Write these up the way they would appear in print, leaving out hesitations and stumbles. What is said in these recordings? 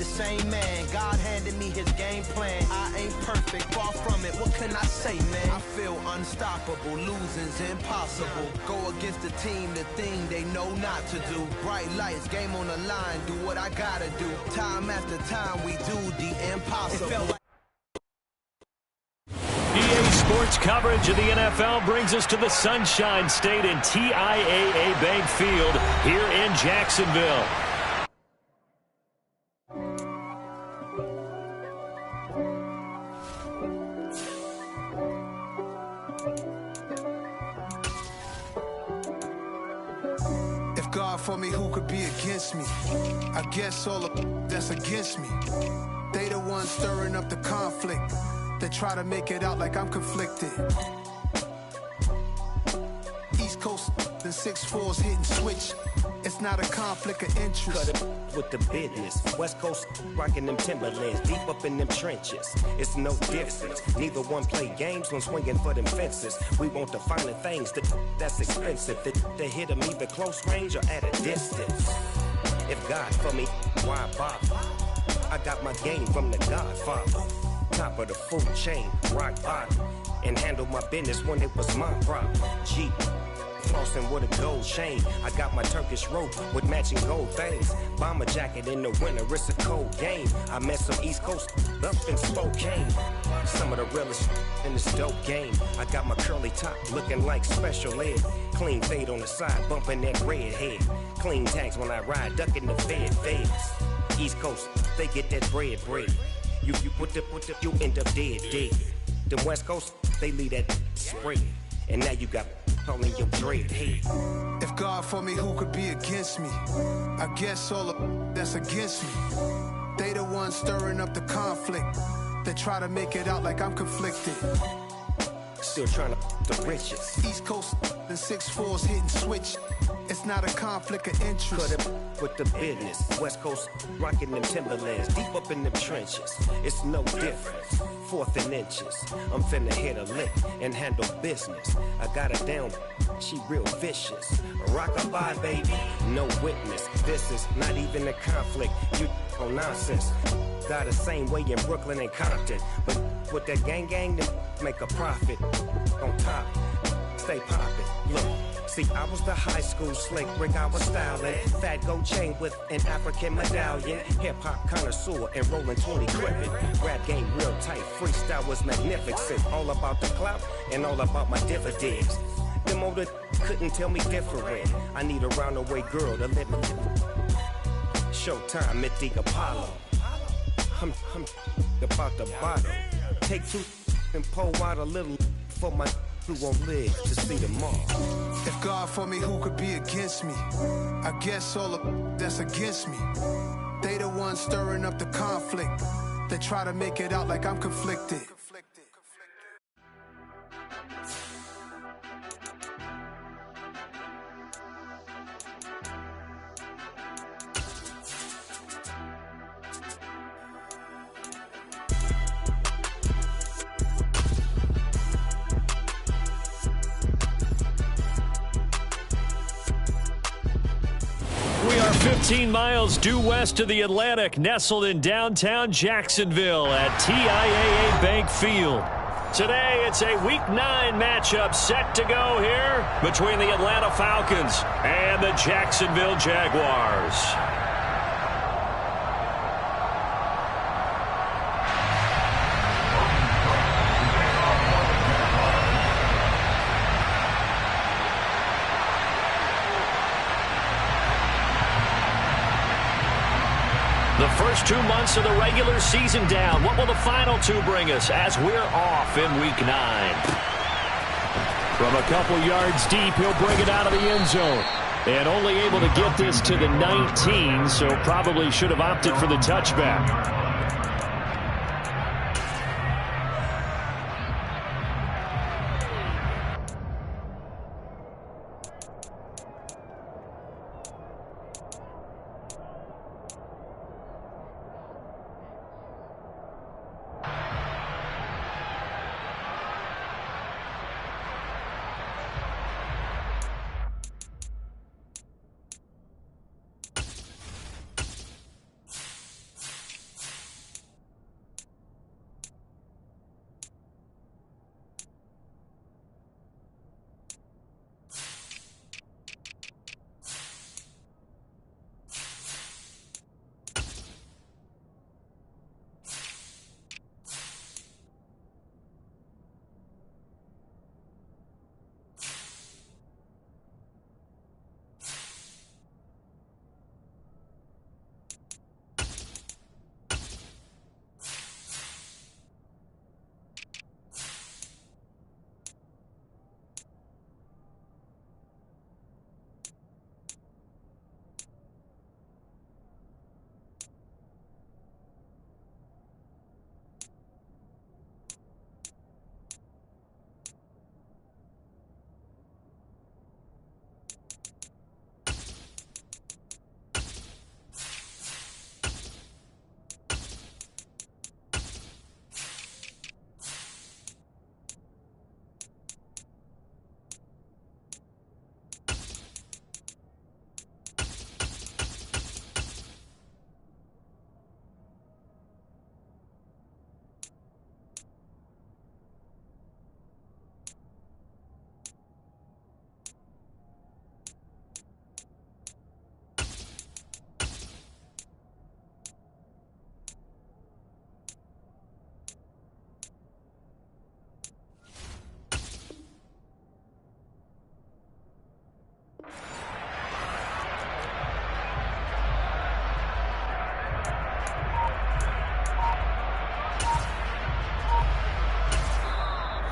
the same man. God handed me his game plan. I ain't perfect, far from it. What can I say, man? I feel unstoppable. Losing's impossible. Go against the team, the thing they know not to do. Bright lights, game on the line. Do what I gotta do. Time after time, we do the impossible. EA Sports coverage of the NFL brings us to the Sunshine State and TIAA Bank Field here in Jacksonville. If God for me, who could be against me? I guess all of that's against me. They the ones stirring up the conflict. They try to make it out like I'm conflicted. East Coast and 6'4's hitting switch. It's not a conflict of interest. Cut it with the business. West Coast rocking them Timberlands, deep up in them trenches. It's no difference. Neither one play games when swinging for them fences. We want the finer things that's expensive. They hit them either close range or at a distance. If God for me, why bother? I got my game from the Godfather. Top of the food chain, rock bottom, and handle my business when it was my problem. Jeep, flossing with a gold chain. I got my Turkish rope with matching gold things. Bomber jacket in the winter, it's a cold game. I met some East Coast up in Spokane. Some of the realest in this dope game. I got my curly top looking like special ed. Clean fade on the side, bumping that red head. Clean tags when I ride, ducking the feds. East Coast, they get that bread. You you end up dead. The West Coast, they leave that spread. And now you got all in your dread head. If God for me, who could be against me? I guess all of that's against me. They the ones stirring up the conflict. They try to make it out like I'm conflicted. Still trying to the riches. East Coast and 6'4's hitting switch. It's not a conflict of interest. Cut it with the business. West Coast rocking them Timberlands, deep up in them trenches. It's no difference. 4th and inches. I'm finna hit a lick and handle business. I got her down, she real vicious. Rock-a-bye, baby, no witness. This is not even a conflict. You on nonsense. Got the same way in Brooklyn and Compton. But with that gang, then make a profit. On top, stay poppin'. Look. See, I was the high school slick Rick, I was styling. Fat gold chain with an African medallion. Hip-hop connoisseur and rolling 20 crippin'. Rap game real tight, freestyle was magnificent. All about the clout and all about my dividends. Them older couldn't tell me different. I need a roundaway girl to let me Showtime at the Apollo. I'm about the bottle. Take 2 and pour out a little for my who won't live to see tomorrow. If God for me, who could be against me? I guess all of that's against me. They the ones stirring up the conflict. They try to make it out like I'm conflicted. We are 15 miles due west of the Atlantic, nestled in downtown Jacksonville at TIAA Bank Field. Today, it's a Week 9 matchup set to go here between the Atlanta Falcons and the Jacksonville Jaguars. The first 2 months of the regular season down. What will the final 2 bring us as we're off in Week 9? From a couple yards deep, he'll bring it out of the end zone. And only able to get this to the 19, so probably should have opted for the touchback.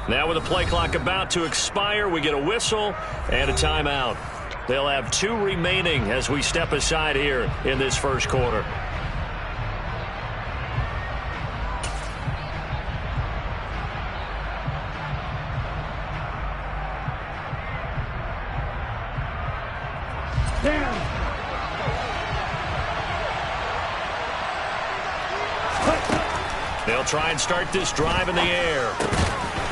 Now with the play clock about to expire, we get a whistle and a timeout. They'll have 2 remaining as we step aside here in this first quarter. They'll try and start this drive in the air.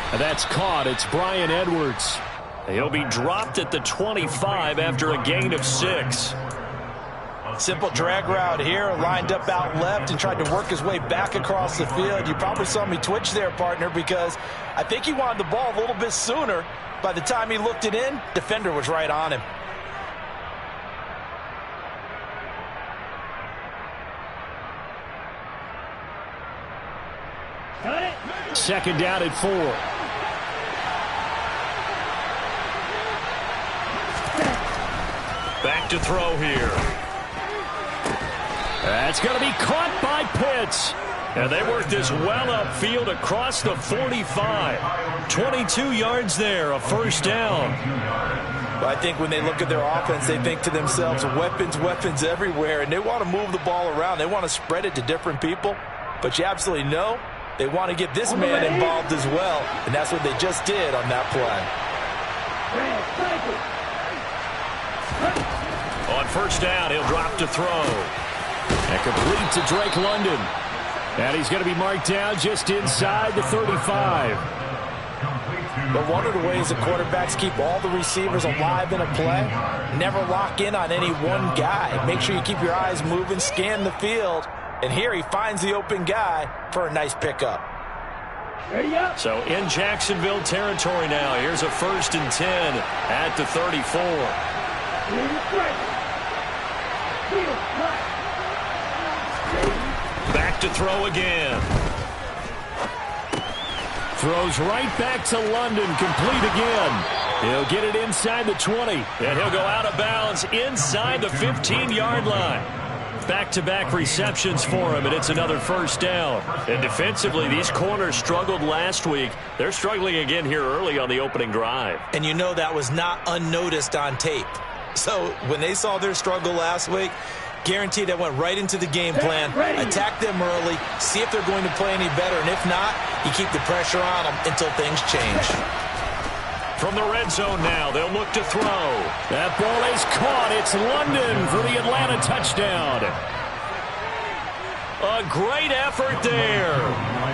And that's caught. It's Brian Edwards. He'll be dropped at the 25 after a gain of 6. Simple drag route here, lined up out left and tried to work his way back across the field. You probably saw me twitch there, partner, because I think he wanted the ball a little bit sooner. By the time he looked it in, defender was right on him. Second down at 4. Back to throw here. That's going to be caught by Pitts. And they work this well upfield across the 45. 22 yards there, a first down. But I think when they look at their offense, they think to themselves, weapons, weapons everywhere. And they want to move the ball around. They want to spread it to different people. But you absolutely know they want to get this man involved as well. And that's what they just did on that play. On first down, he'll drop to throw. And complete to Drake London. And he's going to be marked down just inside the 35. But one of the ways the quarterbacks keep all the receivers alive in a play, never lock in on any one guy. Make sure you keep your eyes moving, scan the field. And here he finds the open guy for a nice pickup. So in Jacksonville territory now. Here's a 1st and 10 at the 34. Back to throw again. Throws right back to London, complete again. He'll get it inside the 20, and he'll go out of bounds inside the 15-yard line. Back-to-back receptions for him, and it's another first down. And defensively, these corners struggled last week. They're struggling again here early on the opening drive. And you know that was not unnoticed on tape. So when they saw their struggle last week, guaranteed that went right into the game plan. Attack them early, see if they're going to play any better, and if not, you keep the pressure on them until things change. From the red zone now, they'll look to throw. That ball is caught. It's London for the Atlanta touchdown. A great effort there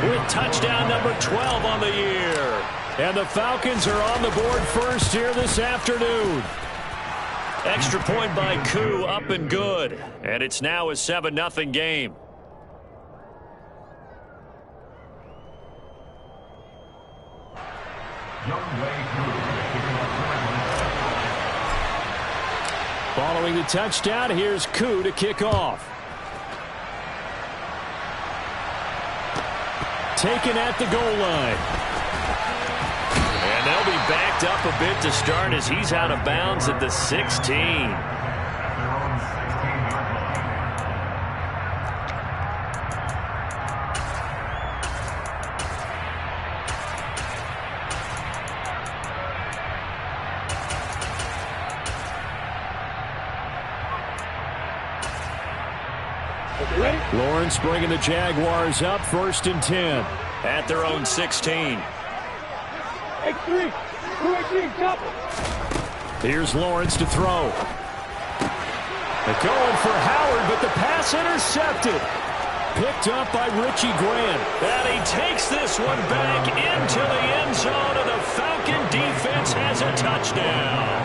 with touchdown number 12 on the year. And the Falcons are on the board first here this afternoon. Extra point by Koo, up and good. And it's now a 7-0 game. Following the touchdown, here's Koo to kick off. Taken at the goal line. And they'll be backed up a bit to start as he's out of bounds at the 16. Lawrence bringing the Jaguars up 1st and 10 at their own 16. Here's Lawrence to throw. They're going for Howard, but the pass intercepted. Picked up by Richie Grant. And he takes this one back into the end zone, and the Falcon defense has a touchdown.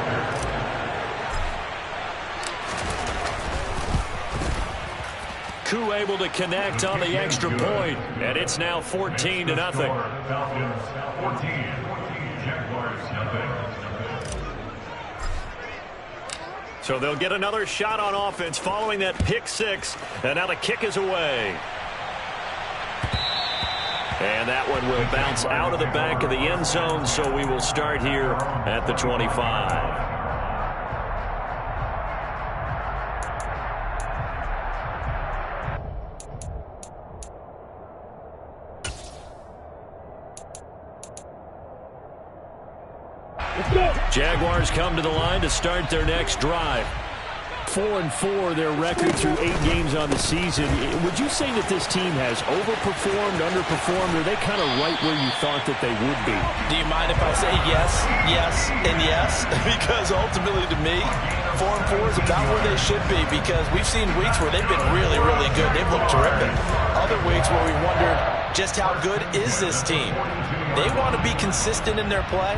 Koo able to connect on the extra point, and it's now 14-0. So they'll get another shot on offense following that pick six, and now the kick is away. And that one will bounce out of the back of the end zone, so we will start here at the 25. Jaguars come to the line to start their next drive. 4-4 their record through 8 games on the season. Would you say that this team has overperformed, underperformed, or are they kind of right where you thought that they would be? Do you mind if I say yes, yes, and yes? Because ultimately to me, 4-4 is about where they should be, because we've seen weeks where they've been really, really good. They've looked terrific. Other weeks where we wondered just how good is this team. They want to be consistent in their play,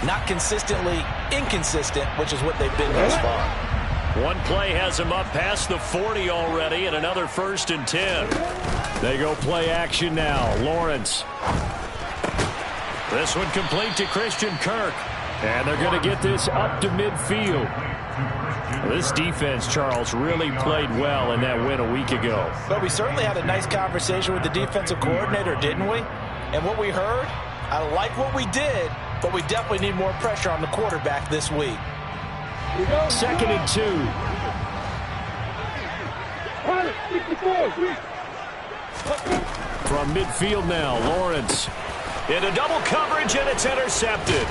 not consistently inconsistent, which is what they've been thus far. One play has him up past the 40 already, and another 1st and 10. They go play action now. Lawrence. This one complete to Christian Kirk. And they're going to get this up to midfield. This defense, Charles, really played well in that win a week ago. But we certainly had a nice conversation with the defensive coordinator, didn't we? And what we heard, I like what we did, but we definitely need more pressure on the quarterback this week. 2nd and 2. From midfield now, Lawrence. Into double coverage, and it's intercepted.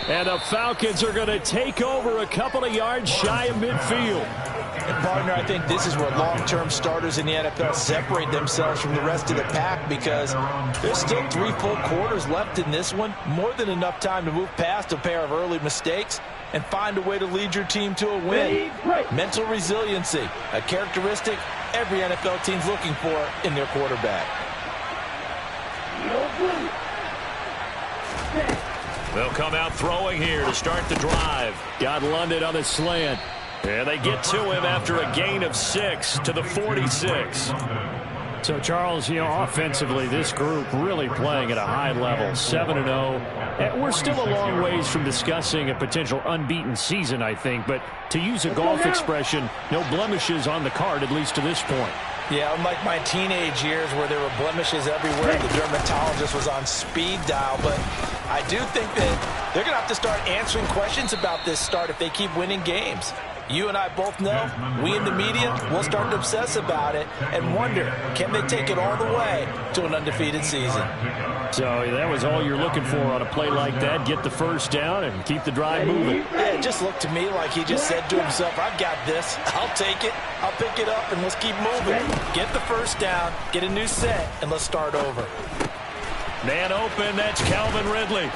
And the Falcons are going to take over a couple of yards shy of midfield. And partner, I think this is where long-term starters in the NFL separate themselves from the rest of the pack, because there's still 3 full quarters left in this one. More than enough time to move past a pair of early mistakes and find a way to lead your team to a win. Mental resiliency, a characteristic every NFL team's looking for in their quarterback. They'll come out throwing here to start the drive. Got London on the slant. And they get to him after a gain of 6 to the 46. So, Charles, offensively, this group really playing at a high level, 7-0. And we're still a long ways from discussing a potential unbeaten season, I think. But to use a golf expression, no blemishes on the card, at least to this point. Yeah, unlike my teenage years where there were blemishes everywhere, the dermatologist was on speed dial. But I do think that they're going to have to start answering questions about this start if they keep winning games. You and I both know, we in the media will start to obsess about it and wonder, can they take it all the way to an undefeated season? So that was all you're looking for on a play like that. Get the 1st down and keep the drive moving. Yeah, it just looked to me like he just said to himself, I've got this. I'll take it. I'll pick it up, and let's keep moving. Get the 1st down, get a new set, and let's start over. Man open, that's Calvin Ridley.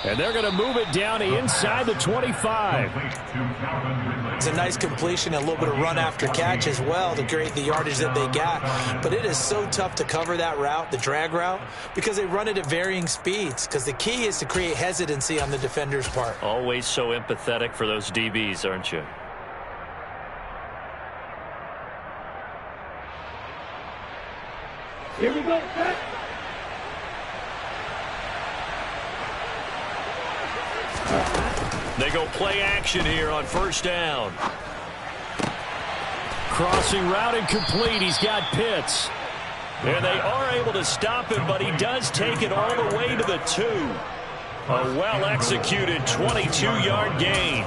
And they're going to move it down to inside the 25. It's a nice completion, a little bit of run after catch as well to create the yardage that they got. But it is so tough to cover that route, the drag route, because they run it at varying speeds. Because the key is to create hesitancy on the defender's part. Always so empathetic for those DBs, aren't you? Here we go, set. They go play action here on 1st down. Crossing route incomplete. He's got Pitts. And they are able to stop him, but he does take it all the way to the 2. A well-executed 22-yard gain.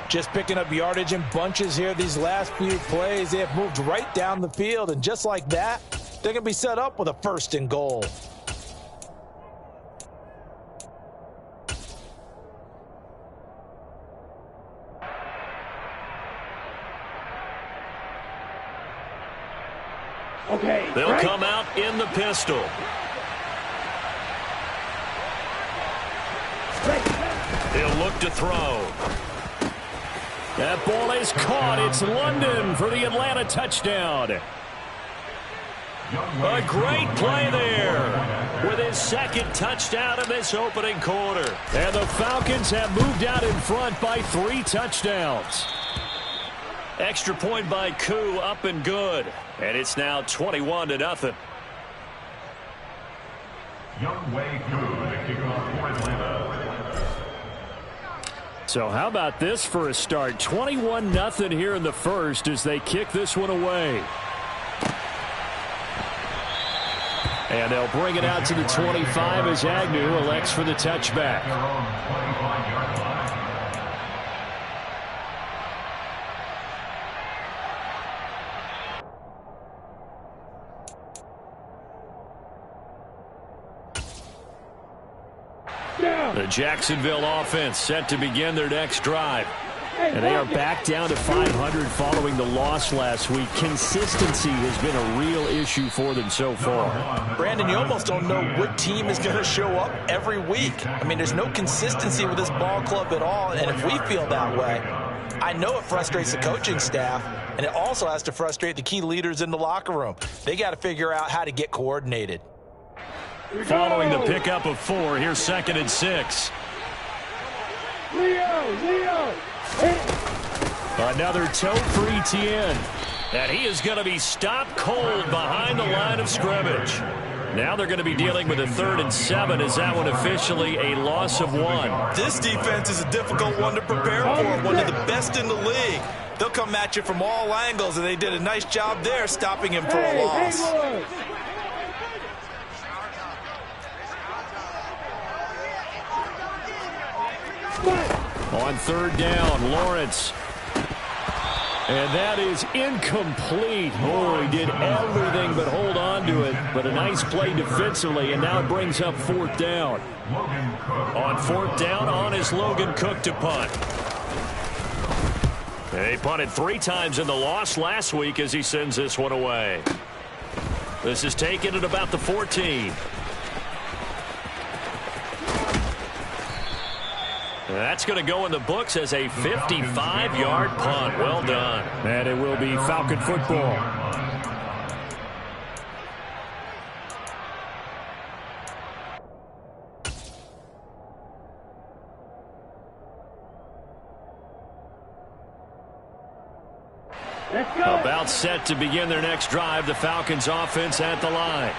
Just picking up yardage in bunches here these last few plays. They have moved right down the field, and just like that, they're going to be set up with a 1st and goal. Okay, they'll come out in the pistol. He'll look to throw. That ball is caught. It's London for the Atlanta touchdown. A great play there with his 2nd touchdown in this opening quarter. And the Falcons have moved out in front by 3 touchdowns. Extra point by Koo, up and good. And it's now 21-0. So how about this for a start? 21-0 here in the 1st as they kick this one away. And they'll bring it out to the 25 as Agnew elects for the touchback. Down. The Jacksonville offense set to begin their next drive. And they are back down to 500 following the loss last week. Consistency has been a real issue for them so far. Brandon, you almost don't know what team is going to show up every week. I mean, there's no consistency with this ball club at all, and if we feel that way, I know it frustrates the coaching staff, and it also has to frustrate the key leaders in the locker room. They got to figure out how to get coordinated. Following the pickup of 4, here's 2nd and 6. Leo! Another toe for Etienne. And he is going to be stopped cold behind the line of scrimmage. Now they're going to be dealing with a 3rd and 7. Is that one officially a loss of 1? This defense is a difficult one to prepare for, one of the best in the league. They'll come at you from all angles, and they did a nice job there stopping him for a loss. On 3rd down, Lawrence. And that is incomplete. Oh, he did everything but hold on to it. But a nice play defensively, and now it brings up 4th down. On 4th down, on is Logan Cook to punt. They punted 3 times in the loss last week as he sends this one away. This is taken at about the 14. That's going to go in the books as a 55-yard punt. Well done. And it will be Falcon football. Let's go. About set to begin their next drive. The Falcons offense at the line.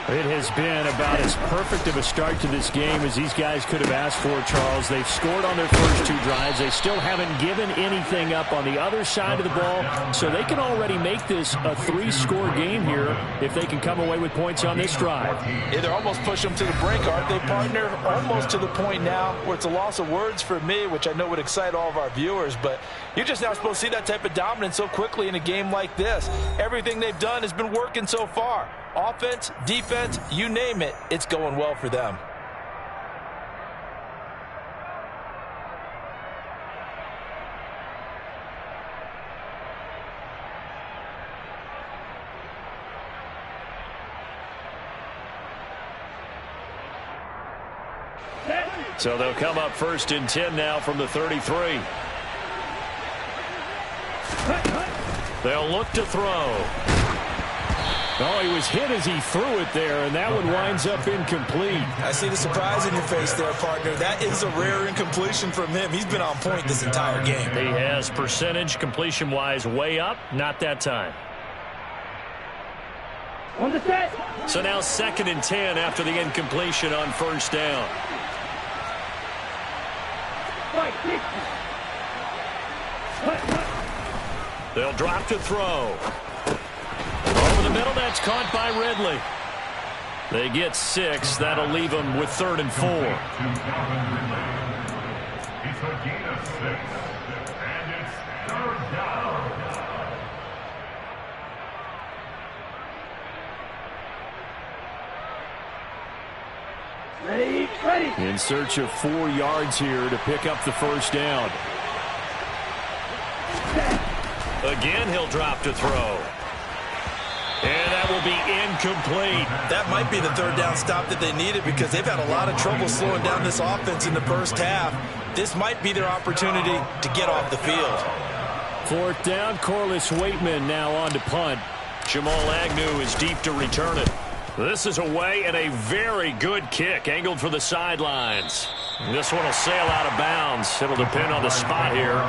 It has been about as perfect of a start to this game as these guys could have asked for, Charles. They've scored on their first 2 drives. They still haven't given anything up on the other side of the ball, so they can already make this a 3-score game here if they can come away with points on this drive. Yeah, they're almost pushing them to the brink, aren't they, partner? Almost to the point now where it's a loss of words for me, which I know would excite all of our viewers, but you're just not supposed to see that type of dominance so quickly in a game like this. Everything they've done has been working so far. Offense, defense, you name it, it's going well for them. So they'll come up 1st and 10 now from the 33. They'll look to throw. Oh, he was hit as he threw it there, and that one winds up incomplete. I see the surprise in your face there, partner. That is a rare incompletion from him. He's been on point this entire game. He has percentage completion-wise way up, not that time. On the set. So now 2nd and 10 after the incompletion on 1st down. They'll drop to throw. Over the middle, that's caught by Ridley. They get 6. That'll leave them with 3rd and 4. It's a gain of 6, and it's 3rd down. Ready. In search of 4 yards here to pick up the 1st down. Again, he'll drop to throw. And that will be incomplete. That might be the 3rd down stop that they needed because they've had a lot of trouble slowing down this offense in the first half. This might be their opportunity to get off the field. 4th down, Corliss Waitman now on to punt. Jamal Agnew is deep to return it. This is away and a very good kick angled for the sidelines. This one will sail out of bounds. It'll depend on the spot here.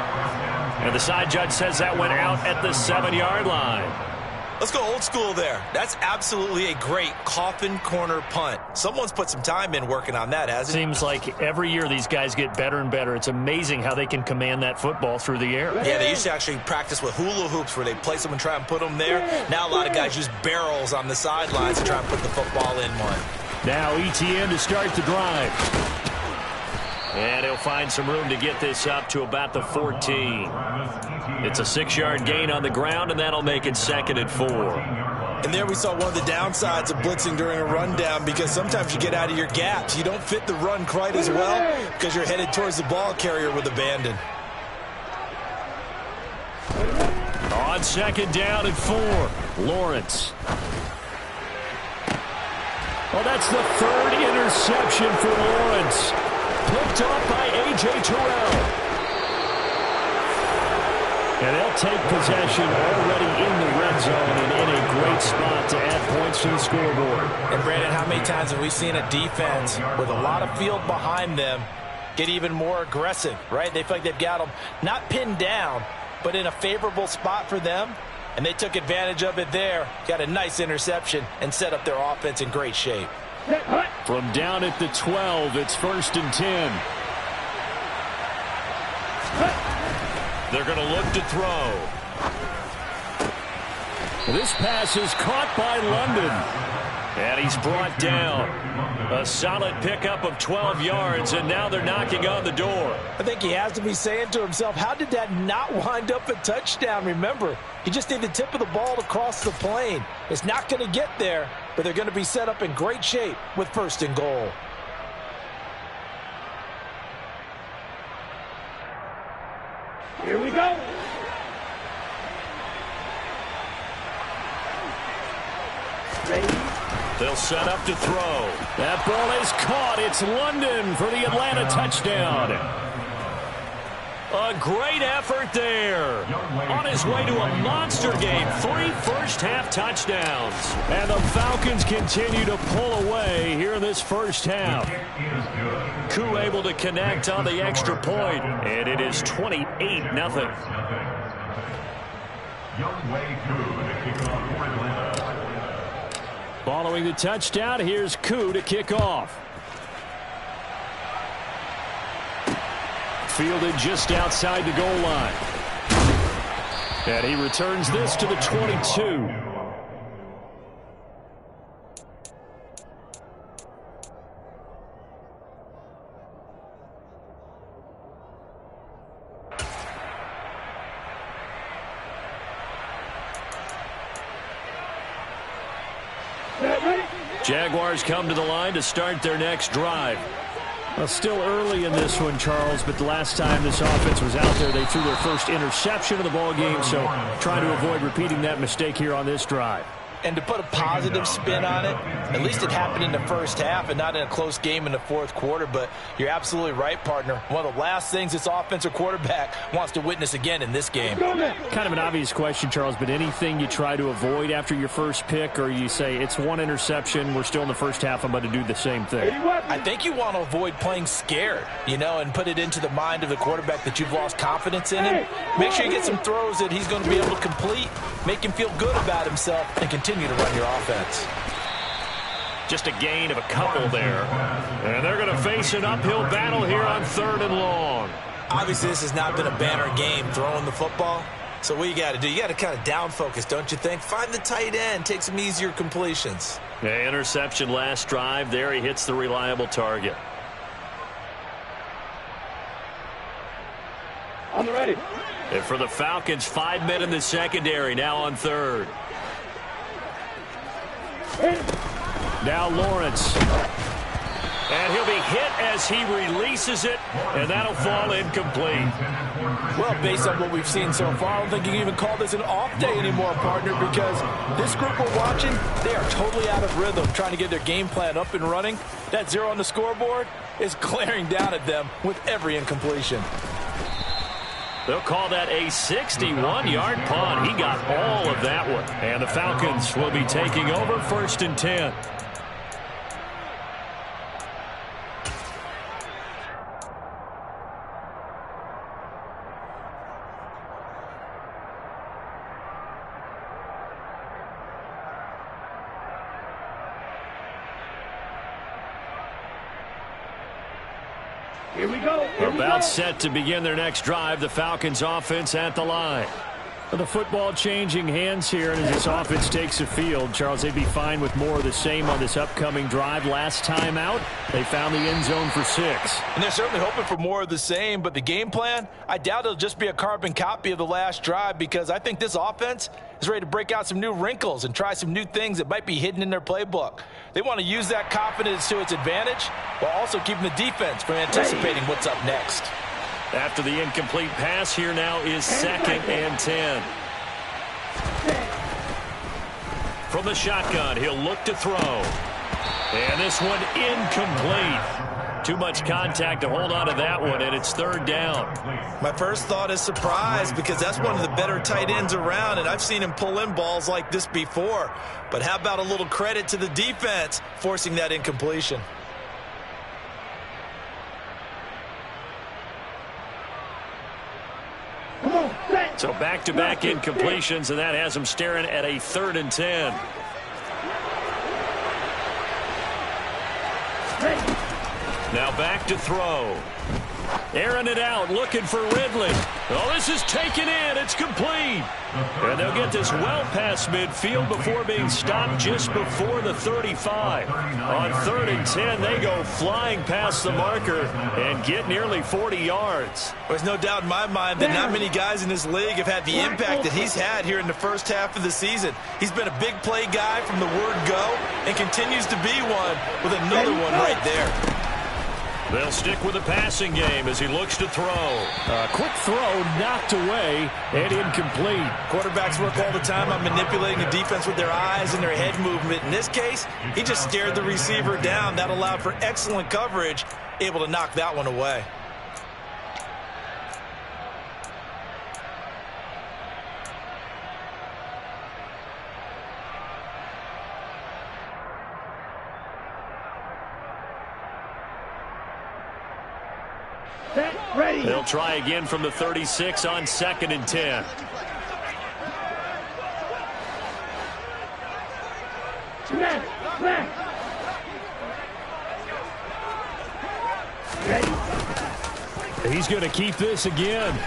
And the side judge says that went out at the 7-yard line. Let's go old school there. That's absolutely a great coffin corner punt. Someone's put some time in working on that, hasn't it? Seems like every year these guys get better and better. It's amazing how they can command that football through the air. Yeah, they used to actually practice with hula hoops where they place them and try and put them there. Now a lot of guys use barrels on the sidelines to try and put the football in one. Now Etienne to start the drive. And he'll find some room to get this up to about the 14. It's a 6-yard gain on the ground, and that'll make it 2nd and 4. And there we saw one of the downsides of blitzing during a rundown, because sometimes you get out of your gaps. You don't fit the run quite as well because you're headed towards the ball carrier with abandon. On second down and 4, Lawrence. Oh, that's the 3rd interception for Lawrence. Picked off by A.J. Terrell. And they'll take possession already in the red zone and in a great spot to add points to the scoreboard. And, Brandon, how many times have we seen a defense with a lot of field behind them get even more aggressive, right? They feel like they've got them not pinned down, but in a favorable spot for them, and they took advantage of it there. Got a nice interception and set up their offense in great shape. From down at the 12, it's 1st and 10. They're going to look to throw. This pass is caught by London. And he's brought down. A solid pickup of 12 yards, and now they're knocking on the door. I think he has to be saying to himself, how did that not wind up a touchdown? Remember, you just need the tip of the ball to cross the plane. It's not going to get there, but they're going to be set up in great shape with 1st and goal. Here we go. Ready? They'll set up to throw. That ball is caught. It's London for the Atlanta touchdown. A great effort there. On his way to a monster game. 3 first-half touchdowns. And the Falcons continue to pull away here in this first half. Koo able to connect on the extra point. And it is 28-0. Following the touchdown, here's Koo to kick off. Fielded just outside the goal line. And he returns this to the 22. Jaguars come to the line to start their next drive. Well, still early in this one, Charles, but the last time this offense was out there, they threw their first interception of the ball game, so trying to avoid repeating that mistake here on this drive. And to put a positive spin on it, at least it happened in the first half and not in a close game in the 4th quarter. But you're absolutely right, partner. One of the last things this offensive quarterback wants to witness again in this game. Kind of an obvious question, Charles, but anything you try to avoid after your first pick, or you say it's 1 interception, we're still in the first half, I'm going to do the same thing? I think you want to avoid playing scared, and put it into the mind of the quarterback that you've lost confidence in him. Make sure you get some throws that he's going to be able to complete, make him feel good about himself, and continue to run your offense. Just a gain of a couple there. And they're going to face an uphill battle here on 3rd and long. Obviously, this has not been a banner game throwing the football. So what you got to do, you got to kind of down focus, don't you think? Find the tight end, take some easier completions. Yeah, interception last drive. There he hits the reliable target. On the ready. And for the Falcons, 5 men in the secondary, now on 3rd. Now Lawrence. And he'll be hit as he releases it, and that'll fall incomplete. Well, based on what we've seen so far, I don't think you can even call this an off day anymore, partner, because this group we're watching, they are totally out of rhythm, trying to get their game plan up and running. That 0 on the scoreboard is glaring down at them with every incompletion. They'll call that a 61-yard punt. He got all of that one. And the Falcons will be taking over 1st and 10. Here we go. They're about set to begin their next drive. The Falcons offense at the line. The football changing hands here, and as this offense takes the field, Charles, they'd be fine with more of the same on this upcoming drive. Last time out, they found the end zone for 6. And they're certainly hoping for more of the same, but the game plan, I doubt it'll just be a carbon copy of the last drive, because I think this offense is ready to break out some new wrinkles and try some new things that might be hidden in their playbook. They want to use that confidence to its advantage while also keeping the defense from anticipating what's up next. After the incomplete pass, here now is 2nd and 10. From the shotgun, he'll look to throw. And this one incomplete. Too much contact to hold on to that one, and it's 3rd down. My first thought is surprise, because that's one of the better tight ends around, and I've seen him pull in balls like this before. But how about a little credit to the defense forcing that incompletion? So back-to-back incompletions, and that has him staring at a 3rd and 10. Now back to throw. Airing it out, looking for Ridley. Oh, this is taken in. It's complete. And they'll get this well past midfield before being stopped just before the 35. On 3rd and 10, they go flying past the marker and get nearly 40 yards. There's no doubt in my mind that not many guys in this league have had the impact that he's had here in the first half of the season. He's been a big play guy from the word go and continues to be one with another one right there. They'll stick with the passing game as he looks to throw. A quick throw knocked away and incomplete. Quarterbacks work all the time on manipulating the defense with their eyes and their head movement. In this case, he just stared the receiver down. That allowed for excellent coverage, able to knock that one away. Ready. They'll try again from the 36 on 2nd and 10. Ready. He's going to keep this again.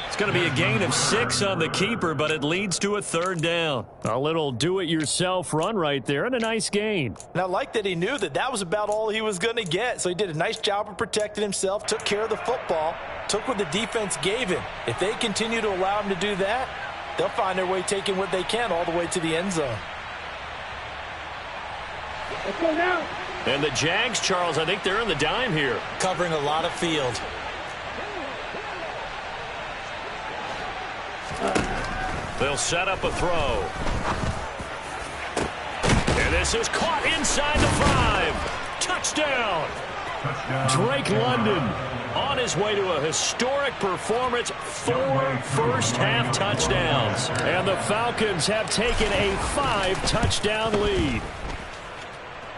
It's going to be a gain of 6 on the keeper, but it leads to a 3rd down. A little do-it-yourself run right there and a nice gain. And I like that he knew that that was about all he was going to get. So he did a nice job of protecting himself, took care of the football, took what the defense gave him. If they continue to allow him to do that, they'll find their way taking what they can all the way to the end zone. Let's go now. And the Jags, Charles, I think they're in the dime here. Covering a lot of field. They'll set up a throw. And this is caught inside the 5. Touchdown. Drake London on his way to a historic performance. 4 first-half touchdowns. And the Falcons have taken a 5-touchdown lead.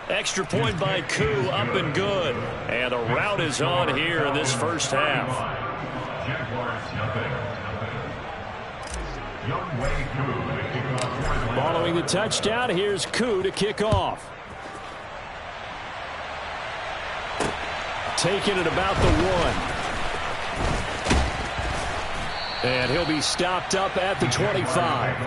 Extra point by Koo, up and good. And a rout is on here in this first half. Following the touchdown, here's Koo to kick off. Taking it about the 1. And he'll be stopped up at the 25.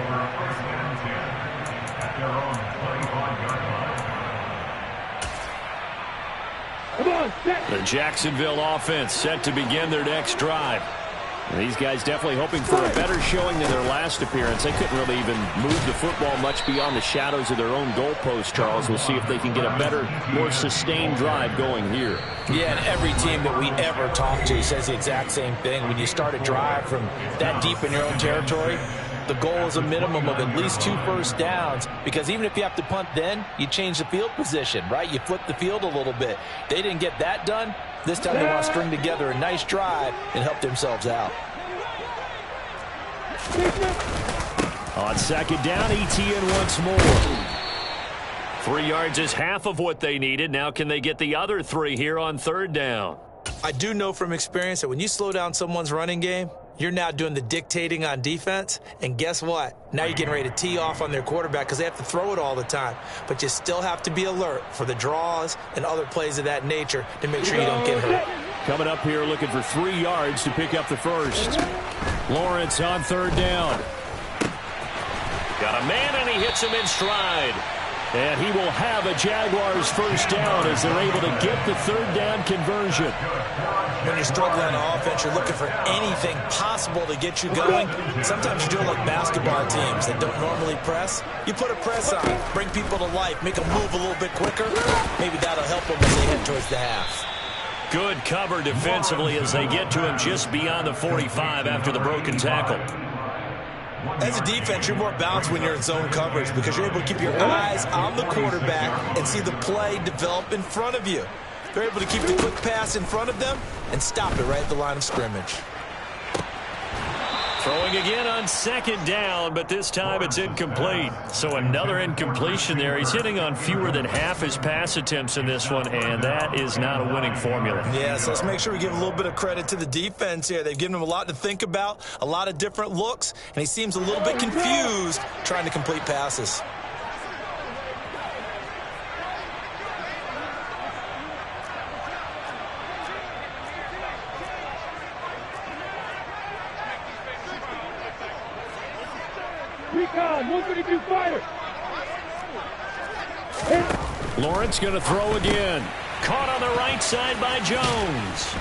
The Jacksonville offense set to begin their next drive. And these guys definitely hoping for a better showing than their last appearance. They couldn't really even move the football much beyond the shadows of their own goalpost, Charles. We'll see if they can get a better, more sustained drive going here. Yeah, and every team that we ever talk to says the exact same thing. When you start a drive from that deep in your own territory, the goal is a minimum of at least 2 first downs, because even if you have to punt then, you change the field position, right? You flip the field a little bit. They didn't get that done. This time they want to string together a nice drive and help themselves out. On 2nd down, ETN once more. 3 yards is half of what they needed. Now can they get the other 3 here on 3rd down? I do know from experience that when you slow down someone's running game, you're now doing the dictating on defense, and guess what? Now you're getting ready to tee off on their quarterback because they have to throw it all the time. But you still have to be alert for the draws and other plays of that nature to make sure you don't get hurt. coming up here looking for 3 yards to pick up the first. Lawrence on 3rd down. Got a man, and he hits him in stride. And he will have a Jaguars first down as they're able to get the 3rd down conversion. When you're struggling on offense, you're looking for anything possible to get you going. Sometimes you do it like basketball teams that don't normally press. You put a press on, bring people to life, make them move a little bit quicker. Maybe that'll help them as they head towards the half. Good cover defensively as they get to him just beyond the 45 after the broken tackle. As a defense, you're more balanced when you're in zone coverage because you're able to keep your eyes on the quarterback and see the play develop in front of you. They're able to keep the quick pass in front of them and stop it right at the line of scrimmage. Throwing again on 2nd down, but this time it's incomplete. So another incompletion there. He's hitting on fewer than half his pass attempts in this one, and that is not a winning formula. Yeah, so let's make sure we give a little bit of credit to the defense here. They've given him a lot to think about, a lot of different looks, and he seems a little bit confused trying to complete passes. Recon, 132 fire. Lawrence going to throw again. Caught on the right side by Jones.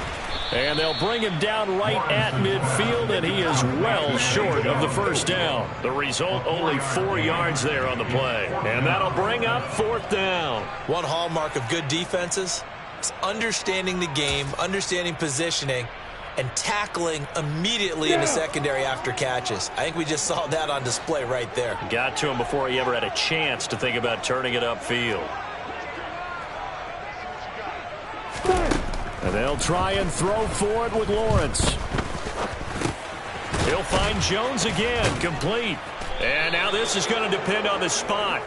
And they'll bring him down right at midfield, and he is well short of the first down. The result, only 4 yards there on the play. And that'll bring up 4th down. One hallmark of good defenses is understanding the game, understanding positioning, and tackling immediately in the secondary after catches. I think we just saw that on display right there. Got to him before he ever had a chance to think about turning it upfield. And they'll try and throw for it with Lawrence. He'll find Jones again, complete. And now this is going to depend on the spot.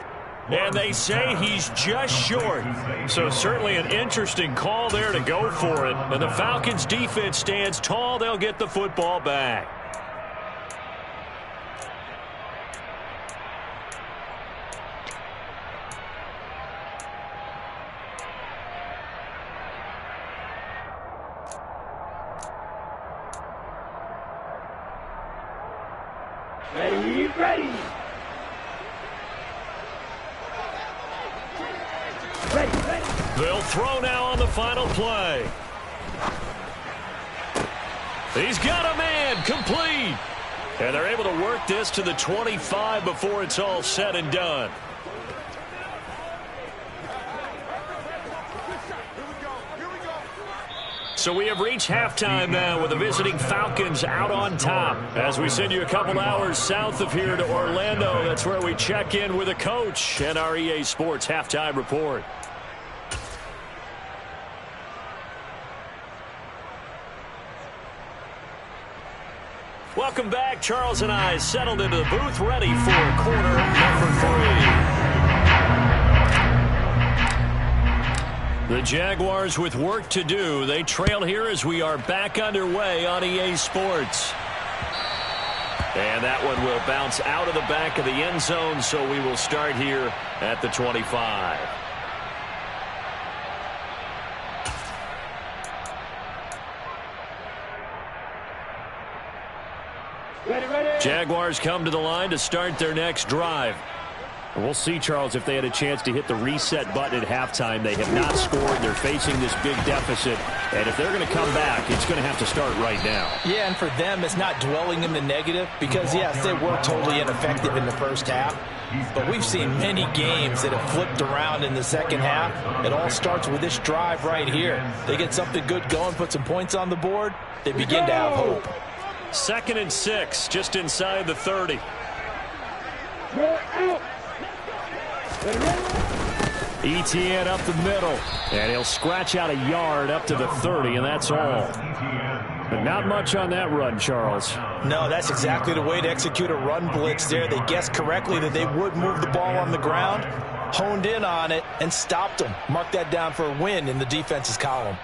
And they say he's just short. So certainly an interesting call there to go for it. And the Falcons defense stands tall. They'll get the football back. Ready. They'll throw now on the final play. He's got a man, complete. And they're able to work this to the 25 before it's all said and done. So we have reached halftime now with the visiting Falcons out on top. As we send you a couple hours south of here to Orlando, that's where we check in with a coach and our EA Sports halftime report. Welcome back. Charles and I settled into the booth, ready for quarter number 3. The Jaguars with work to do. They trail here as we are back underway on EA Sports. And that one will bounce out of the back of the end zone, so we will start here at the 25. Ready. Jaguars come to the line to start their next drive. And we'll see, Charles, if they had a chance to hit the reset button at halftime. They have not scored. They're facing this big deficit. And if they're going to come back, it's going to have to start right now. Yeah, and for them, it's not dwelling in the negative because, yes, they were totally ineffective in the first half. But we've seen many games that have flipped around in the second half. It all starts with this drive right here. They get something good going, put some points on the board, they begin to have hope. 2nd and 6, just inside the 30. Out. ETN up the middle, and he'll scratch out a yard up to the 30, and that's all. But not much on that run, Charles. No, that's exactly the way to execute a run blitz there. They guessed correctly that they would move the ball on the ground, honed in on it, and stopped them. Mark that down for a win in the defense's column.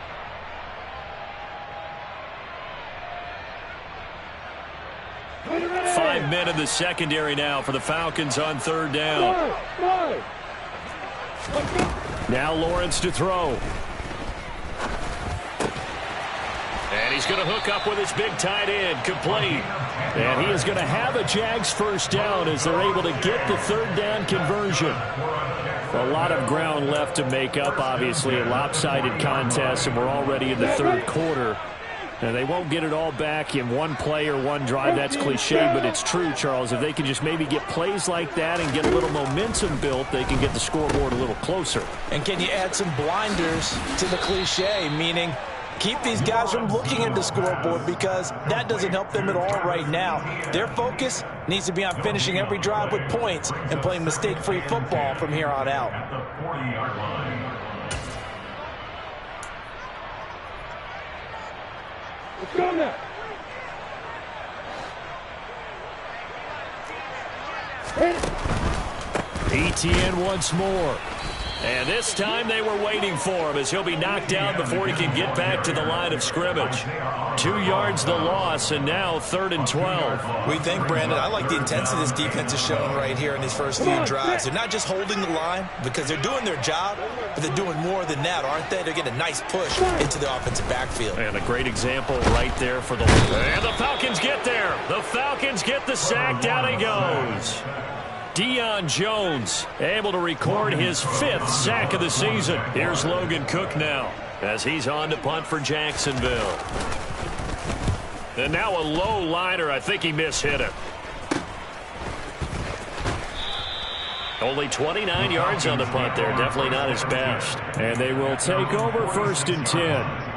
Five men in the secondary now for the Falcons on 3rd down. Now Lawrence to throw. he's going to hook up with his big tight end, complete. And he is going to have a Jags first down as they're able to get the third down conversion. A lot of ground left to make up, obviously, a lopsided contest, and we're already in the third quarter. And they won't get it all back in one play or one drive. That's cliche, but it's true, Charles. If they can just maybe get plays like that and get a little momentum built, they can get the scoreboard a little closer. And can you add some blinders to the cliche, meaning keep these guys from looking at the scoreboard, because that doesn't help them at all right now. Their focus needs to be on finishing every drive with points and playing mistake-free football from here on out. At the 40-yard line. Let's go now. ETN once more. And this time they were waiting for him as he'll be knocked down before he can get back to the line of scrimmage. 2 yards the loss, and now 3rd and 12. We think, Brandon, I like the intensity this defense is showing right here in these first few drives. They're not just holding the line because they're doing their job, but they're doing more than that, aren't they? They're getting a nice push into the offensive backfield. And a great example right there for the... And the Falcons get there. The Falcons get the sack. Down he goes. Deion Jones able to record his 5th sack of the season. Here's Logan Cook now as he's on to punt for Jacksonville. And now a low liner. I think he mishit it. Only 29 yards on the punt there. Definitely not his best. And they will take over 1st and 10.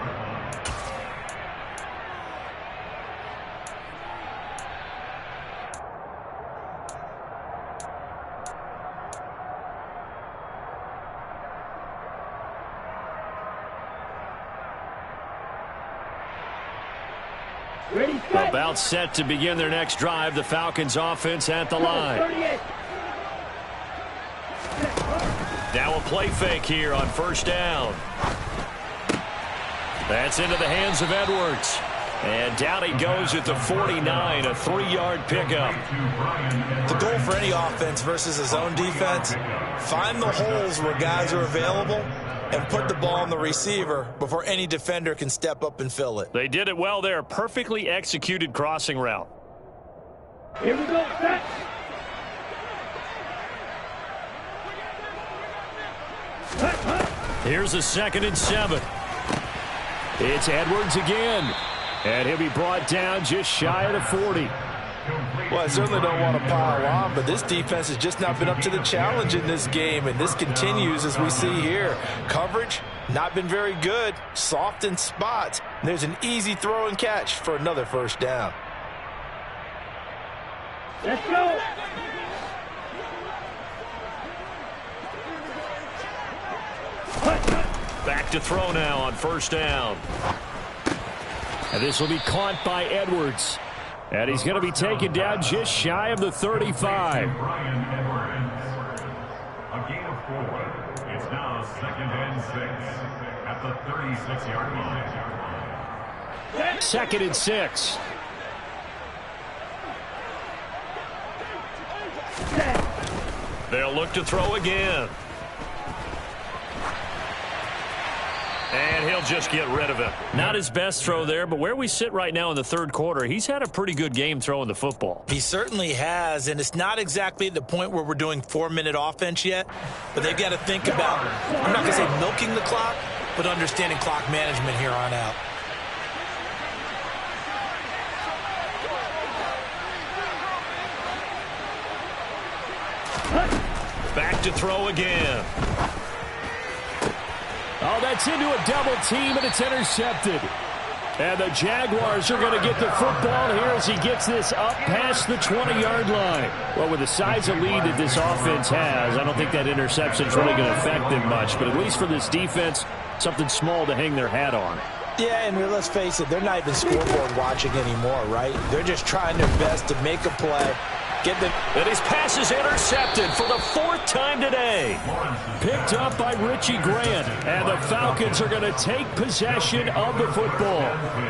About set to begin their next drive. The Falcons offense at the line. Now a play fake here on 1st down. That's into the hands of Edwards. And down he goes at the 49, a 3-yard pickup. The goal for any offense versus a zone defense, find the holes where guys are available and put the ball on the receiver before any defender can step up and fill it. They did it well there. Perfectly executed crossing route. Here we go. Set. Here's a 2nd and 7. It's Edwards again. And he'll be brought down just shy of the 40. Well, I certainly don't want to pile on, but this defense has just not been up to the challenge in this game, and this continues as we see here. Coverage, not been very good, soft in spots. And there's an easy throw and catch for another 1st down. Let's go. Back to throw now on 1st down. And this will be caught by Edwards. And he's going to be taken down just shy of the 35. Brian Edwards. A gain of 4. It's now 2nd and 6 at the 36-yard line. 2nd and 6. They'll look to throw again. And he'll just get rid of it. Not his best throw there, but where we sit right now in the 3rd quarter, he's had a pretty good game throwing the football. He certainly has, and it's not exactly at the point where we're doing 4-minute offense yet, but they've got to think about, I'm not going to say milking the clock, but understanding clock management here on out. Back to throw again. Oh, that's into a double team, and it's intercepted. And the Jaguars are going to get the football here as he gets this up past the 20-yard line. Well, with the size of lead that this offense has, I don't think that interception is really going to affect them much. But at least for this defense, something small to hang their hat on. Yeah, and let's face it, they're not even scoreboard watching anymore, right? They're just trying their best to make a play. And his pass is intercepted for the 4th time today. Picked up by Richie Grant. And the Falcons are going to take possession of the football.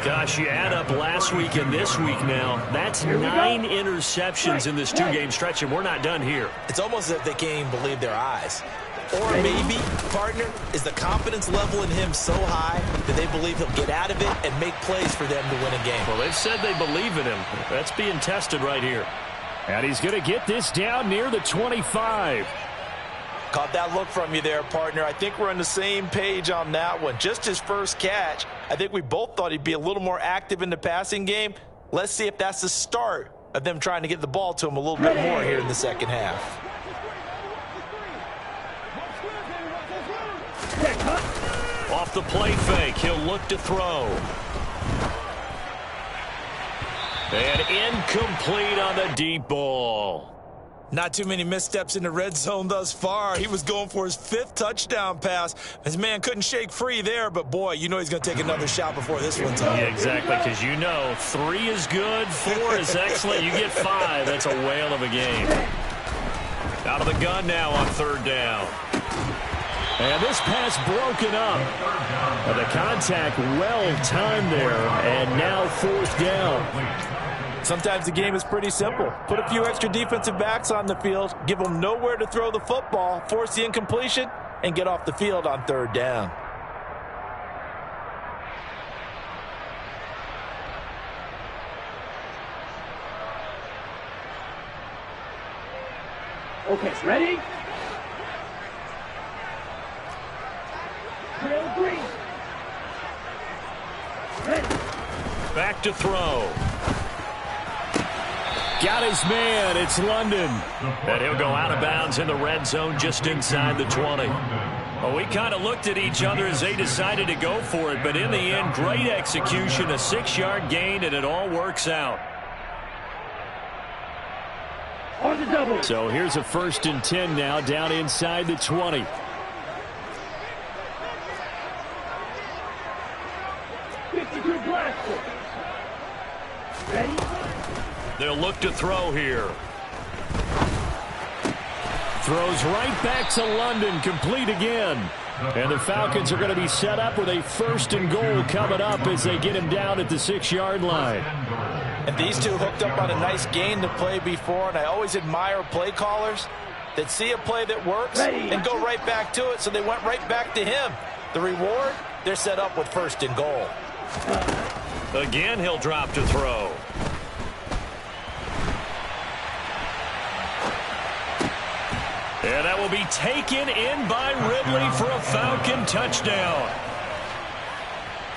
Gosh, you add up last week and this week now. That's 9 interceptions in this 2-game stretch, and we're not done here. It's almost as if they can't even believe their eyes. Or maybe, partner, is the confidence level in him so high that they believe he'll get out of it and make plays for them to win a game. Well, they've said they believe in him. That's being tested right here. And he's going to get this down near the 25. Caught that look from you there, partner. I think we're on the same page on that one. Just his first catch. I think we both thought he'd be a little more active in the passing game. Let's see if that's the start of them trying to get the ball to him a little bit more here in the second half. Off the play fake, he'll look to throw. And incomplete on the deep ball. Not too many missteps in the red zone thus far. He was going for his 5th touchdown pass. His man couldn't shake free there, but boy, you know he's going to take another shot before this one's up. Yeah, exactly, because you know 3 is good, 4 is excellent. You get 5, that's a whale of a game. Out of the gun now on 3rd down. And this pass broken up. The contact well-timed there, and now 4th down. Sometimes the game is pretty simple. Put a few extra defensive backs on the field, give them nowhere to throw the football, force the incompletion, and get off the field on 3rd down. Okay, ready? Drill green. Ready. Back to throw. Got his man. It's London. And he'll go out of bounds in the red zone just inside the 20. Well, we kind of looked at each other as they decided to go for it, but in the end, great execution, a 6-yard gain, and it all works out. On the double. So here's a 1st and 10 now down inside the 20. Ready? They'll look to throw here. Throws right back to London, complete again. And the Falcons are going to be set up with a 1st and goal coming up as they get him down at the 6-yard line. And these two hooked up on a nice gain to play before, and I always admire play callers that see a play that works and go right back to it, so they went right back to him. The reward, they're set up with 1st and goal. Again, he'll drop to throw. And that will be taken in by Ridley for a Falcon touchdown.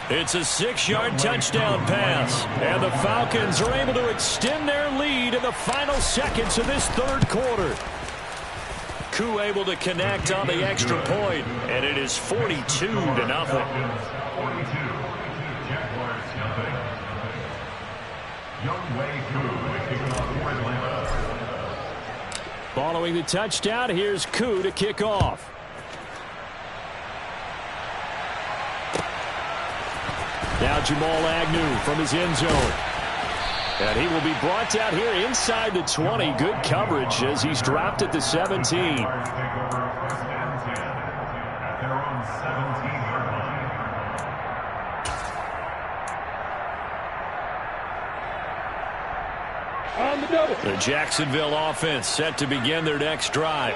It's a 6-yard touchdown pass. And the Falcons are able to extend their lead in the final seconds of this 3rd quarter. Koo able to connect on the extra point, and it is 42-0. Following the touchdown, here's Koo to kick off. Now Jamal Agnew from his end zone. And he will be brought down here inside the 20. Good coverage as he's dropped at the 17. The Jacksonville offense set to begin their next drive.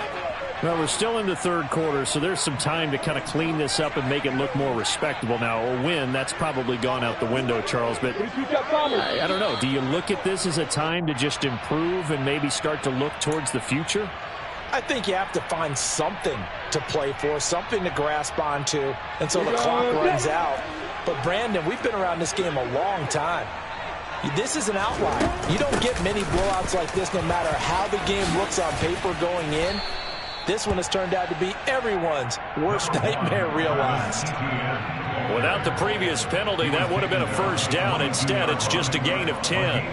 Well, we're still in the 3rd quarter, so there's some time to kind of clean this up and make it look more respectable. Now, a win, that's probably gone out the window, Charles, but I don't know. Do you look at this as a time to just improve and maybe start to look towards the future? I think you have to find something to play for, something to grasp onto until the clock runs out. But, Brandon, we've been around this game a long time. This is an outlier. You don't get many blowouts like this no matter how the game looks on paper going in. This one has turned out to be everyone's worst nightmare realized. Without the previous penalty, that would have been a 1st down. Instead, it's just a gain of 10.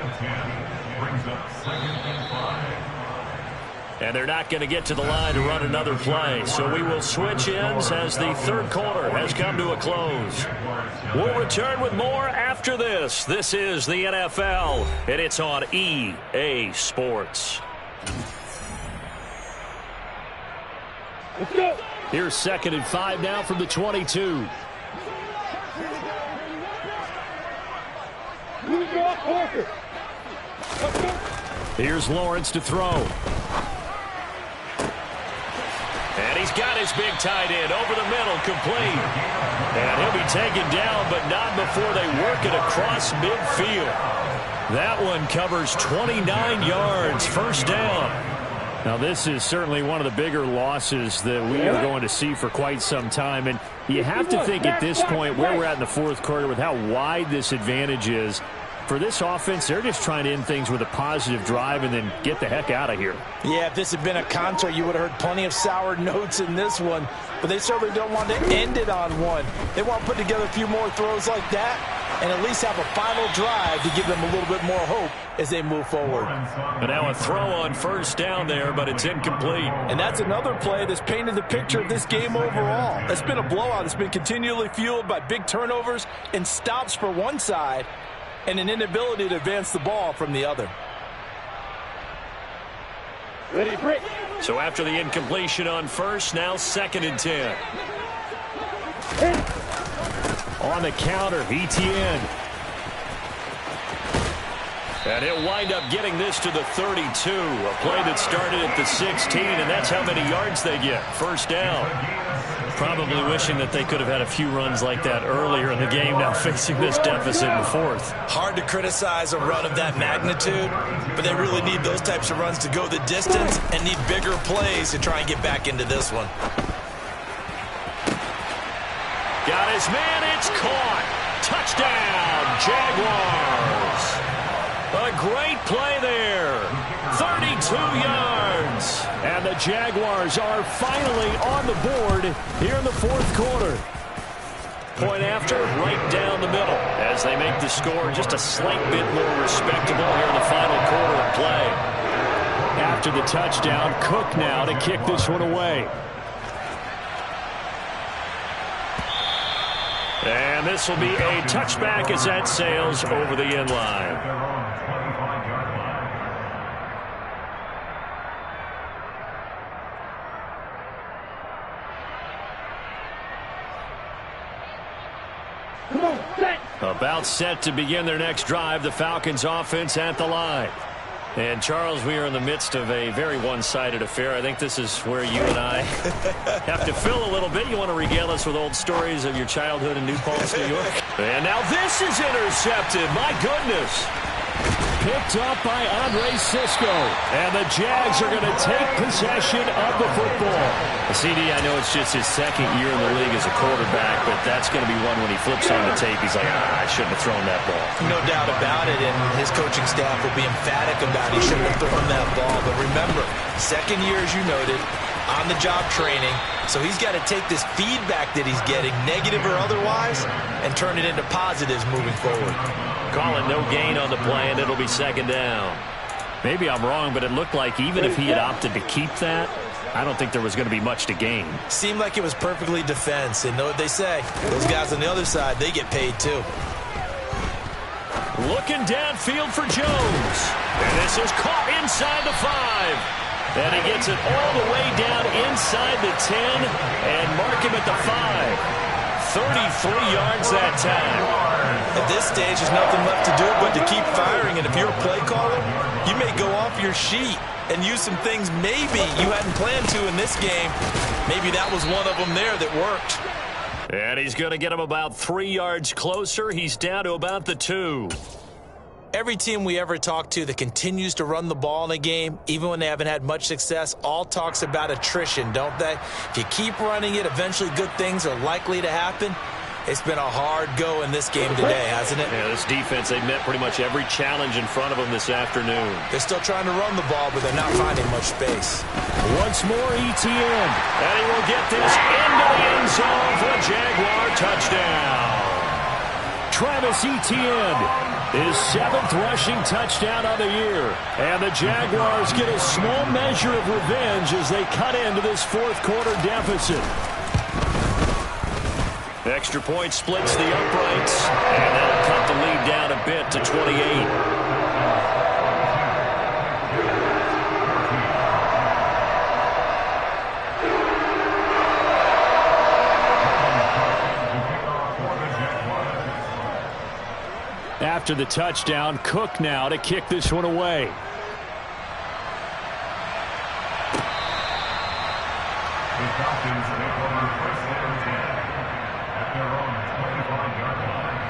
And they're not going to get to the line to run another play. So we will switch ends as the 3rd quarter has come to a close. We'll return with more after this. This is the NFL, and it's on EA Sports. Let's go. Here's 2nd and 5 now from the 22. Here's Lawrence to throw. And he's got his big tight end over the middle, complete. And he'll be taken down, but not before they work it across midfield. That one covers 29 yards, first down. Now, this is certainly one of the bigger losses that we are going to see for quite some time. And you have to think at this point where we're at in the fourth quarter with how wide this advantage is. For this offense, they're just trying to end things with a positive drive and then get the heck out of here. Yeah, if this had been a contra, you would have heard plenty of sour notes in this one. But they certainly don't want to end it on one. They want to put together a few more throws like that and at least have a final drive to give them a little bit more hope as they move forward. And now a throw on first down there, but it's incomplete. And that's another play that's painted the picture of this game overall. It's been a blowout. It's been continually fueled by big turnovers and stops for one side and an inability to advance the ball from the other. Ready, break. So after the incompletion on first, now 2nd and 10. On the counter, ETN. And he'll wind up getting this to the 32. A play that started at the 16, and that's how many yards they get. First down. Probably wishing that they could have had a few runs like that earlier in the game, now facing this deficit in the fourth. Hard to criticize a run of that magnitude, but they really need those types of runs to go the distance and need bigger plays to try and get back into this one. Got his man, it's caught. Touchdown, Jaguars. A great play there. 32 yards. And the Jaguars are finally on the board here in the fourth quarter. Point after, right down the middle as they make the score just a slight bit more respectable here in the final quarter of play. After the touchdown, Cook now to kick this one away. And this will be a touchback as that sails over the end line. About set to begin their next drive, the Falcons offense at the line. And, Charles, we are in the midst of a very one-sided affair. I think this is where you and I have to fill a little bit. You want to regale us with old stories of your childhood in New Paltz, New York? And now this is intercepted. My goodness. Picked up by Andre Sisco. And the Jags are going to take possession of the football. CD, I know it's just his second year in the league as a quarterback, but that's going to be one when he flips on the tape. He's like, I shouldn't have thrown that ball. No doubt about it, and his coaching staff will be emphatic about he shouldn't have thrown that ball. But remember, second year, as you noted, on-the-job training, so he's got to take this feedback that he's getting, negative or otherwise, and turn it into positives moving forward. Call it no gain on the play, and it'll be second down. Maybe I'm wrong, but it looked like even if he had opted to keep that, I don't think there was going to be much to gain. Seemed like it was perfectly defense, and know what they say. Those guys on the other side, they get paid too. Looking downfield for Jones. And this is caught inside the 5. And he gets it all the way down inside the 10 and mark him at the 5. 33 yards that time. At this stage, there's nothing left to do but to keep firing. And if you're a play caller, you may go off your sheet and use some things maybe you hadn't planned to in this game. Maybe that was one of them there that worked. And he's going to get him about 3 yards closer. He's down to about the 2. Every team we ever talk to that continues to run the ball in a game, even when they haven't had much success, all talks about attrition, don't they? If you keep running it, eventually good things are likely to happen. It's been a hard go in this game today, hasn't it? Yeah, this defense, they've met pretty much every challenge in front of them this afternoon. They're still trying to run the ball, but they're not finding much space. Once more, ETN. And he will get this into the end zone for a Jaguar touchdown. Travis Etienne. His 7th rushing touchdown of the year. And the Jaguars get a small measure of revenge as they cut into this fourth quarter deficit. Extra point splits the uprights. And that'll cut the lead down a bit to 28. After the touchdown, Cook now to kick this one away. The Falcons take over first and 10 at their own 25-yard line.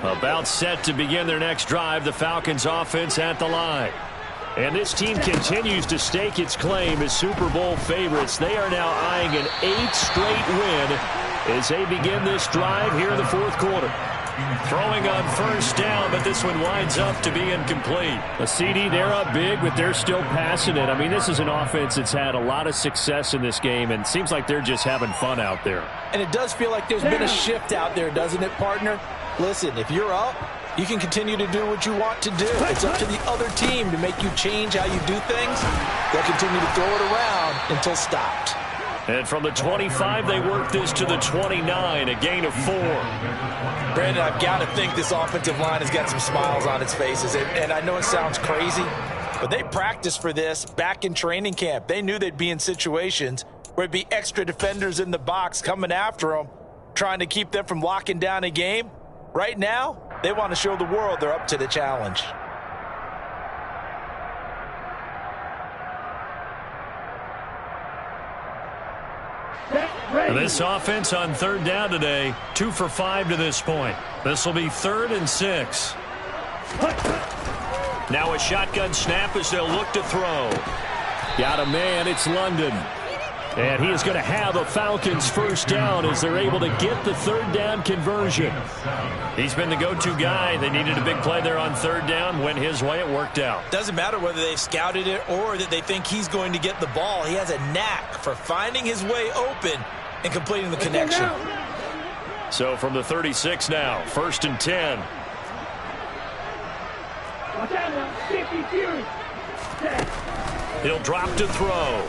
About set to begin their next drive, the Falcons offense at the line. And this team continues to stake its claim as Super Bowl favorites. They are now eyeing an 8th straight win as they begin this drive here in the fourth quarter. Throwing on first down, but this one winds up to be incomplete. A CD, they're up big, but they're still passing it. I mean, this is an offense that's had a lot of success in this game, and it seems like they're just having fun out there. And it does feel like there's been a shift out there, doesn't it, partner? Listen, if you're up, you can continue to do what you want to do. It's up to the other team to make you change how you do things. They'll continue to throw it around until stopped. And from the 25, they work this to the 29, a gain of 4. Brandon, I've got to think this offensive line has got some smiles on its faces. And I know it sounds crazy, but they practiced for this back in training camp. They knew they'd be in situations where it'd be extra defenders in the box coming after them, trying to keep them from locking down a game. Right now, they want to show the world they're up to the challenge. This offense on third down today, 2 for 5 to this point. This will be 3rd and 6. Now a shotgun snap as they'll look to throw. Got a man, it's London. And he is going to have a Falcons first down as they're able to get the third down conversion. He's been the go-to guy. They needed a big play there on third down. Went his way, it worked out. Doesn't matter whether they've scouted it or that they think he's going to get the ball. He has a knack for finding his way open and completing the connection. So from the 36 now, 1st and 10. He'll drop to throw.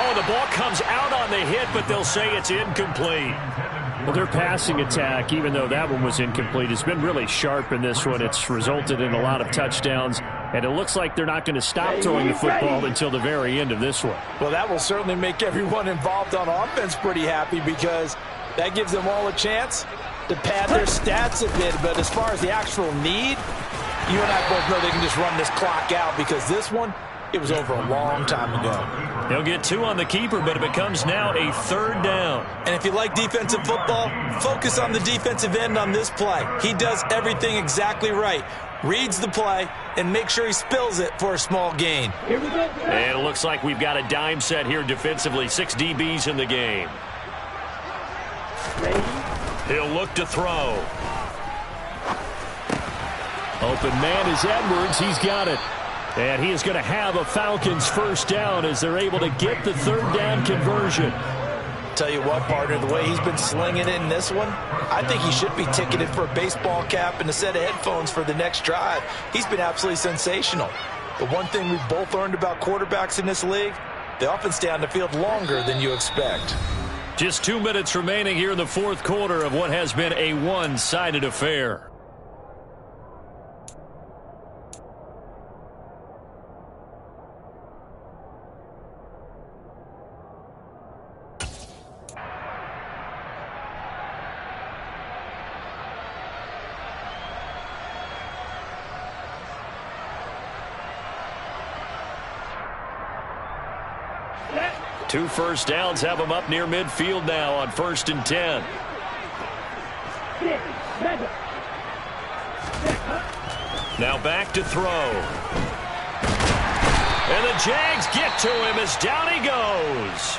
Oh, the ball comes out on the hit, but they'll say it's incomplete. Well, their passing attack, even though that one was incomplete, has been really sharp in this one. It's resulted in a lot of touchdowns, and it looks like they're not going to stop throwing the football until the very end of this one. Well, that will certainly make everyone involved on offense pretty happy because that gives them all a chance to pad their stats a bit. But as far as the actual need, you and I both know they can just run this clock out because this one, it was over a long time ago. He'll get 2 on the keeper, but it becomes now a 3rd down. And if you like defensive football, focus on the defensive end on this play. He does everything exactly right. Reads the play and make sure he spills it for a small gain. And it looks like we've got a dime set here defensively. 6 DBs in the game. He'll look to throw. Open man is Edwards. He's got it. And he is going to have a Falcons first down as they're able to get the third down conversion. Tell you what, partner, the way he's been slinging it in this one, I think he should be ticketed for a baseball cap and a set of headphones for the next drive. He's been absolutely sensational. The one thing we've both learned about quarterbacks in this league, they often stay on the field longer than you expect. Just 2 minutes remaining here in the fourth quarter of what has been a one-sided affair. Two first downs have them up near midfield now on 1st and 10. Now back to throw. And the Jags get to him as down he goes.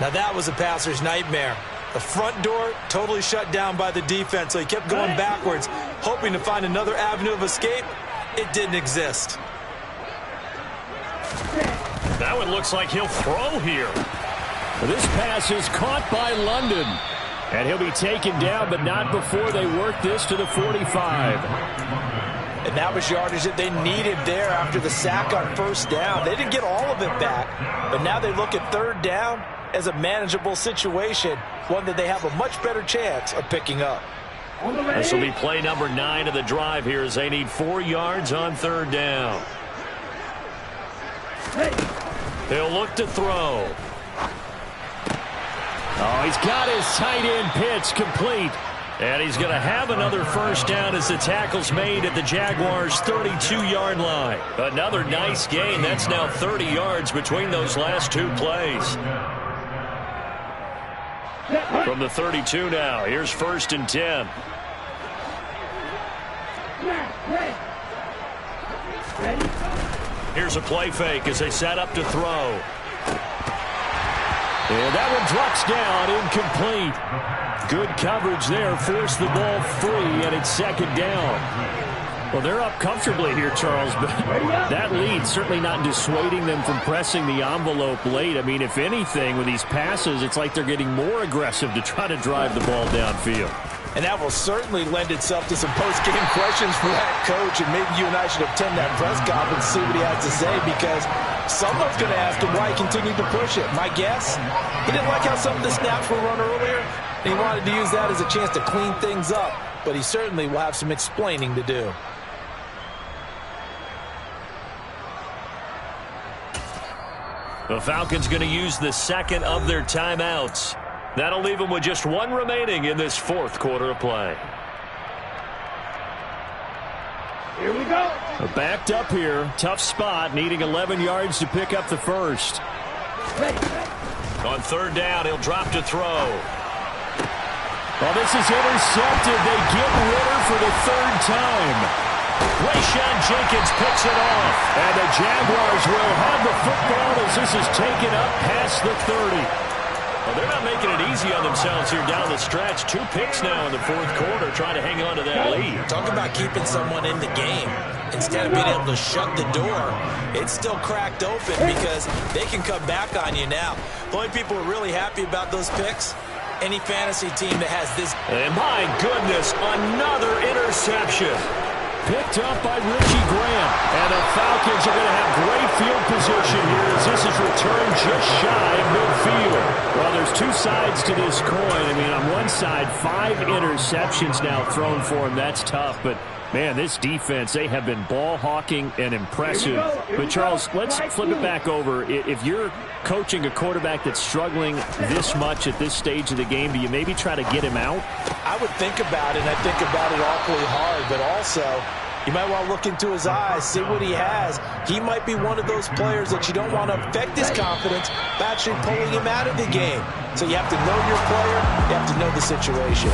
Now that was a passer's nightmare. The front door totally shut down by the defense, so he kept going backwards, hoping to find another avenue of escape. It didn't exist. That one looks like he'll throw here. This pass is caught by London. And he'll be taken down, but not before they work this to the 45. And that was yardage that they needed there after the sack on first down. They didn't get all of it back, but now they look at third down, as a manageable situation, one that they have a much better chance of picking up. This will be play number 9 of the drive here as they need 4 yards on 3rd down. He'll look to throw. Oh, he's got his tight end pitch complete. And he's going to have another first down as the tackle's made at the Jaguars' 32-yard line. Another nice gain. That's now 30 yards between those last 2 plays. From the 32 now, here's 1st and 10. Here's a play fake as they set up to throw. And that one drops down, incomplete. Good coverage there, forced the ball free, and it's 2nd down. Well, they're up comfortably here, Charles, but that lead certainly not dissuading them from pressing the envelope late. I mean, if anything, with these passes, it's like they're getting more aggressive to try to drive the ball downfield. And that will certainly lend itself to some post-game questions for that coach, and maybe you and I should attend that press conference and see what he has to say, because someone's going to ask him why he continued to push it. My guess, he didn't like how some of the snaps were run earlier, and he wanted to use that as a chance to clean things up, but he certainly will have some explaining to do. The Falcons going to use the 2nd of their timeouts. That'll leave them with just 1 remaining in this 4th quarter of play. Here we go. Backed up here. Tough spot. Needing 11 yards to pick up the first. On 3rd down, he'll drop to throw. Well, this is intercepted. They get Ritter for the 3rd time. Rayshawn Jenkins picks it off. And the Jaguars will have the football as this is taken up past the 30. Well, they're not making it easy on themselves here down the stretch. 2 picks now in the 4th quarter, trying to hang on to that lead. Talk about keeping someone in the game. Instead of being able to shut the door, it's still cracked open because they can come back on you now. The only people who are really happy about those picks, any fantasy team that has this. And my goodness, another interception. Picked up by Richie Grant. And the Falcons are going to have great field position here as this is returned just shy of midfield. Well, there's 2 sides to this coin. I mean, on one side, 5 interceptions now thrown for him. That's tough. But, man, this defense, they have been ball hawking and impressive. But, Charles, let's flip it back over. If you're coaching a quarterback that's struggling this much at this stage of the game, do you maybe try to get him out? I would think about it, and I think about it awfully hard, but also you might want to look into his eyes, see what he has. He might be one of those players that you don't want to affect his confidence by actually pulling him out of the game. So you have to know your player, you have to know the situation.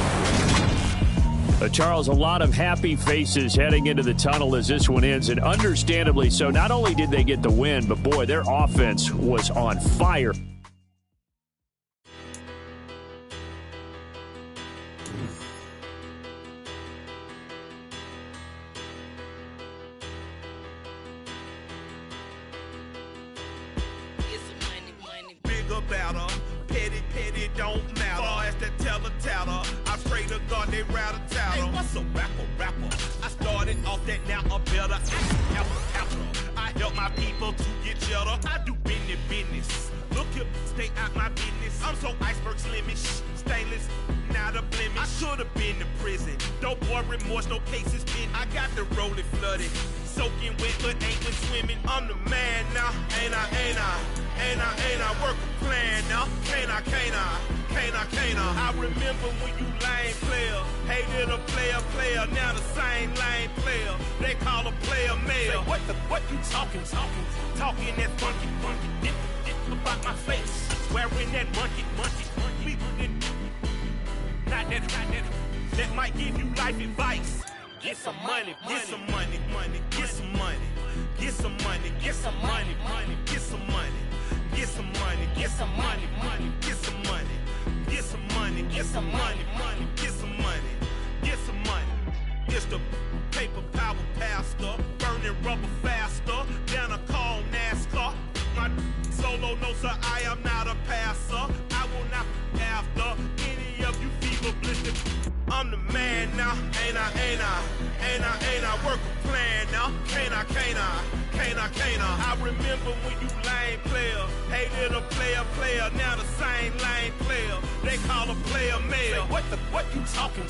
Charles, a lot of happy faces heading into the tunnel as this one ends, and understandably so. Not only did they get the win, but, boy, their offense was on fire. Petty don't matter. Far as that teller, I straight to God, they rattle tattle. Hey, what's a rapper? I started off that, now I'm better. I help my people to get cheddar. I do business. Look here, stay out my business. I'm so iceberg slimish, stainless, not a blemish. I should've been to prison. No boy remorse, no cases pinned. I got the rolling flooded, soaking wet, but ain't been swimming. I'm the man now, ain't I? Work a plan now, can't I? I remember when you lame player, hated a player, now the same lame player. They call a player male. Say, what you talking that funky, dip about my face, wearing that monkey, not that might give you life advice. Get some money, get some money, get some money, get some money, get some money, get some money, get some money, get some money, get some money, get some money, get some money, get some money, get some money. It's the paper power pastor, burning rubber faster than a call NASCAR. My solo, no sir, I am not a passer. I will not after any of you fever blistered. I'm the man now, ain't I? Work a plan now, can't I? I remember when you lame player, hated a player, now the same lame player. They call a player mayor. What you talking